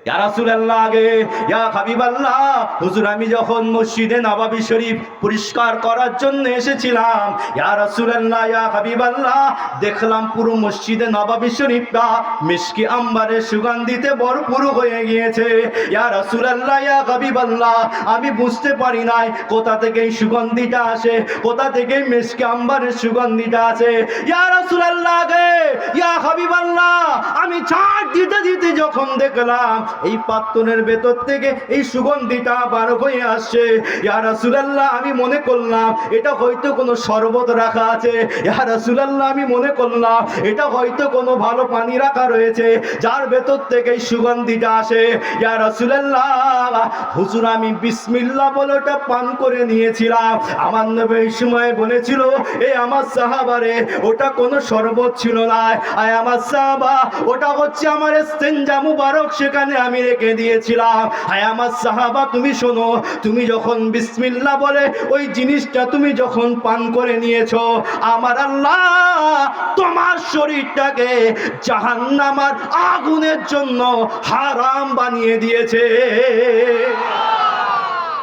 ইয়া রাসূলুল্লাহ আগে ইয়া হাবিবাল্লাহ, হুজুর আমি যখন মসজিদে নববী শরীফ পরিষ্কার করার জন্য এসেছিলাম, ইয়া রাসূলুল্লাহ ইয়া হাবিবাল্লাহ, দেখলাম পুরো মসজিদে নববী শরীফটা মিশকি আম্বারের সুগন্ধিতে ভরপুর হয়ে গিয়েছে। ইয়া রাসূলুল্লাহ ইয়া হাবিবাল্লাহ, আমি বুঝতে পারি নাই কোথা থেকে এই সুগন্ধিটা আসে, কোথা থেকে মিশকি আম্বারের সুগন্ধিটা আসে। ইয়া রাসূলুল্লাহ আগে ইয়া হাবিবাল্লাহ, আমি ছাড় দিতে দিতে যখন দেখলাম এই পাত্তনের ভেতর থেকে এই সুগন্ধিটা বার হয়ে আসছে, ইয়া রাসূলুল্লাহ আমি মনে করলাম এটা হয়তো কোনো শরবত রাখা আছে। ইয়া রাসূলুল্লাহ আমি মনে করলাম এটা হয়তো কোনো ভালো পানি রাখা রয়েছে যার ভেতর থেকে এই সুগন্ধিটা আসে। ইয়া রাসূলুল্লাহ, হুজুর আমি বিসমিল্লাহ বলে ওটা পান করে নিয়েছিলাম। আমার নবী এই সময় বলেছিল, এই আমার সাহাবারে ওটা কোনো শরবত ছিল না, আয় আমার সাহাবা ওটা হচ্ছে আমার ইস্তেঞ্জা মুবারক, সেখানে আমি রেখে দিয়েছিলাম। আয় আমার সাহাবা তুমি শোনো, তুমি যখন বিসমিল্লাহ বলে ওই জিনিসটা তুমি যখন পান করে নিয়েছো, আমার আল্লাহ তোমার শরীরটাকে জাহান্নামের আগুনের জন্য হারাম বানিয়ে দিয়েছে।